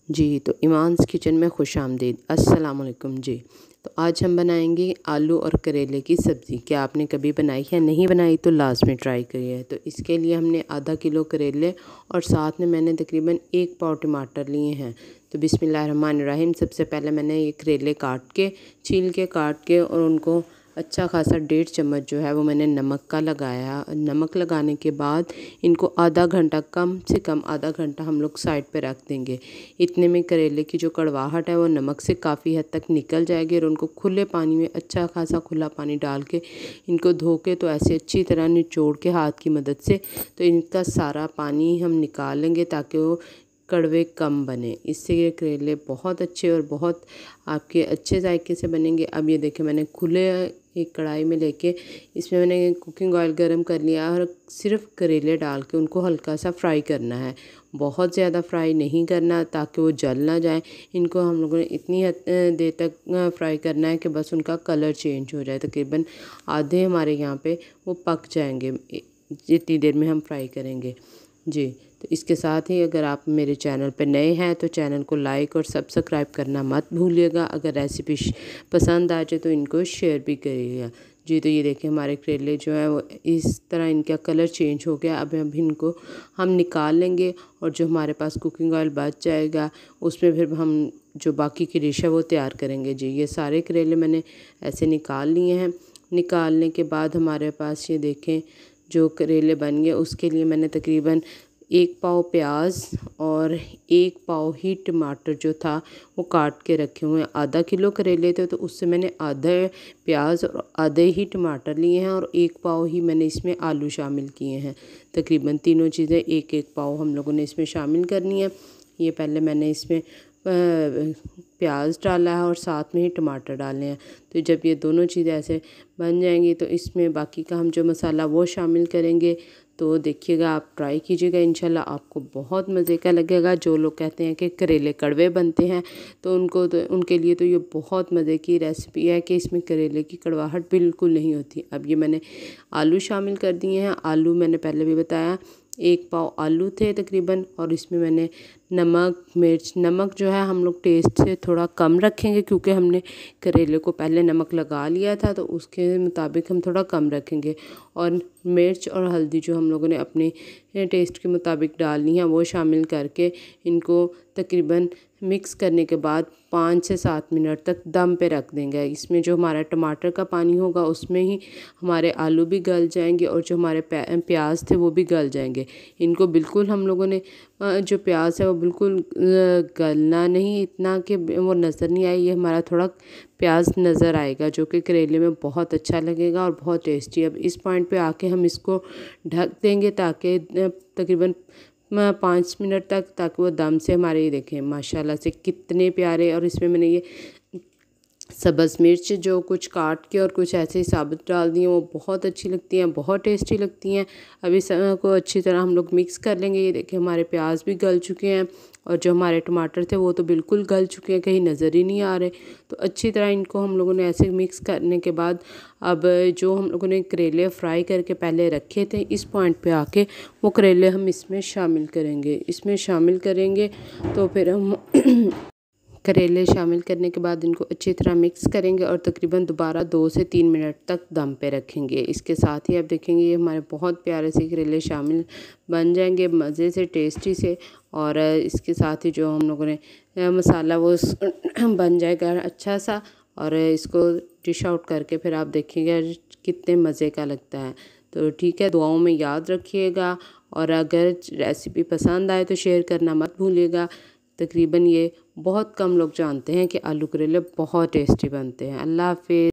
जी, तो ईमान्स किचन में खुशामदीद। अस्सलाम वालेकुम जी। तो आज हम बनाएंगे आलू और करेले की सब्ज़ी। क्या आपने कभी बनाई है? नहीं बनाई तो लाजमी ट्राई करिए। तो इसके लिए हमने आधा किलो करेले और साथ में मैंने तकरीबन 1 पाव टमाटर लिए हैं। तो बिस्मिल्लाहिर्रहमानिर्रहीम। सबसे पहले मैंने ये करेले छील के काट के और उनको अच्छा खासा 1.5 चम्मच जो है वो मैंने नमक का लगाया। नमक लगाने के बाद इनको आधा घंटा, कम से कम आधा घंटा हम लोग साइड पे रख देंगे। इतने में करेले की जो कड़वाहट है वो नमक से काफ़ी हद तक निकल जाएगी। और उनको खुले पानी में, अच्छा खासा खुला पानी डाल के इनको धो के तो ऐसे अच्छी तरह निचोड़ के हाथ की मदद से तो इनका सारा पानी हम निकाल लेंगे ताकि वो कड़वे कम बने। इससे ये करेले बहुत अच्छे और बहुत आपके अच्छे जायके से बनेंगे। अब ये देखें, मैंने खुले एक कढ़ाई में लेके इसमें मैंने कुकिंग ऑयल गरम कर लिया और सिर्फ करेले डाल के उनको हल्का सा फ्राई करना है। बहुत ज़्यादा फ्राई नहीं करना ताकि वो जल ना जाए। इनको हम लोगों ने इतनी देर तक फ्राई करना है कि बस उनका कलर चेंज हो जाए। तकरीबन आधे हमारे यहाँ पे वो पक जाएंगे जितनी देर में हम फ्राई करेंगे जी। तो इसके साथ ही अगर आप मेरे चैनल पे नए हैं तो चैनल को लाइक और सब्सक्राइब करना मत भूलिएगा। अगर रेसिपी पसंद आ जाए तो इनको शेयर भी करिएगा जी। तो ये देखिए, हमारे करेले जो है वो इस तरह इनका कलर चेंज हो गया। अब इनको हम निकाल लेंगे और जो हमारे पास कुकिंग ऑयल बच जाएगा उसमें फिर हम जो बाकी की डिश है वो तैयार करेंगे जी। ये सारे करेले मैंने ऐसे निकाल लिए हैं। निकालने के बाद हमारे पास ये देखें जो करेले बन गए, उसके लिए मैंने तकरीबन 1 पाव प्याज और 1 पाव ही टमाटर जो था वो काट के रखे हुए हैं। आधा किलो करेले थे तो उससे मैंने आधा प्याज और आधे ही टमाटर लिए हैं और 1 पाव ही मैंने इसमें आलू शामिल किए हैं। तकरीबन तीनों चीज़ें 1-1 पाव हम लोगों ने इसमें शामिल करनी है। ये पहले मैंने इसमें प्याज डाला है और साथ में ही टमाटर डाले हैं। तो जब ये दोनों चीज़ें ऐसे बन जाएंगी तो इसमें बाकी का हम जो मसाला वो शामिल करेंगे। तो देखिएगा, आप ट्राई कीजिएगा, इंशाल्लाह आपको बहुत मज़े का लगेगा। जो लोग कहते हैं कि करेले कड़वे बनते हैं तो उनके लिए तो ये बहुत मज़े की रेसिपी है कि इसमें करेले की कड़वाहट बिल्कुल नहीं होती। अब ये मैंने आलू शामिल कर दिए हैं। आलू मैंने पहले भी बताया 1 पाव आलू थे तकरीबन। और इसमें मैंने नमक, मिर्च, नमक जो है हम लोग टेस्ट से थोड़ा कम रखेंगे क्योंकि हमने करेले को पहले नमक लगा लिया था तो उसके मुताबिक हम थोड़ा कम रखेंगे। और मिर्च और हल्दी जो हम लोगों ने अपने टेस्ट के मुताबिक डालनी है वो शामिल करके इनको तकरीबन मिक्स करने के बाद 5 से 7 मिनट तक दम पे रख देंगे। इसमें जो हमारा टमाटर का पानी होगा उसमें ही हमारे आलू भी गल जाएंगे और जो हमारे प्याज थे वो भी गल जाएंगे। इनको बिल्कुल हम लोगों ने जो प्याज है वो बिल्कुल गलना नहीं इतना कि वो नज़र नहीं आए। ये हमारा थोड़ा प्याज नज़र आएगा जो कि करेले में बहुत अच्छा लगेगा और बहुत टेस्टी। अब इस पॉइंट पे आके हम इसको ढक देंगे ताकि तकरीबन 5 मिनट तक, ताकि वो दम से हमारे, ये देखें माशाल्लाह से कितने प्यारे। और इसमें मैंने ये सब्ज़ मिर्च जो कुछ काट के और कुछ ऐसे ही साबुत डाल दी हैं, वो बहुत अच्छी लगती हैं, बहुत टेस्टी लगती हैं। अब इस को अच्छी तरह हम लोग मिक्स कर लेंगे। ये देखिए, हमारे प्याज भी गल चुके हैं और जो हमारे टमाटर थे वो तो बिल्कुल गल चुके हैं, कहीं नज़र ही नहीं आ रहे। तो अच्छी तरह इनको हम लोगों ने ऐसे मिक्स करने के बाद अब जो हम लोगों ने करेले फ्राई करके पहले रखे थे, इस पॉइंट पे आके वो करेले हम इसमें शामिल करेंगे। इसमें शामिल करेंगे तो फिर हम करेले शामिल करने के बाद इनको अच्छी तरह मिक्स करेंगे और तकरीबन दोबारा 2 से 3 मिनट तक दम पे रखेंगे। इसके साथ ही आप देखेंगे ये हमारे बहुत प्यारे से करेले शामिल बन जाएंगे, मज़े से, टेस्टी से। और इसके साथ ही जो हम लोगों ने मसाला वो बन जाएगा अच्छा सा। और इसको डिश आउट करके फिर आप देखिएगा कितने मज़े का लगता है। तो ठीक है, दुआओं में याद रखिएगा और अगर रेसिपी पसंद आए तो शेयर करना मत भूलिएगा। तकरीबन ये बहुत कम लोग जानते हैं कि आलू करेले बहुत टेस्टी बनते हैं। अल्लाह हाफ़िज़।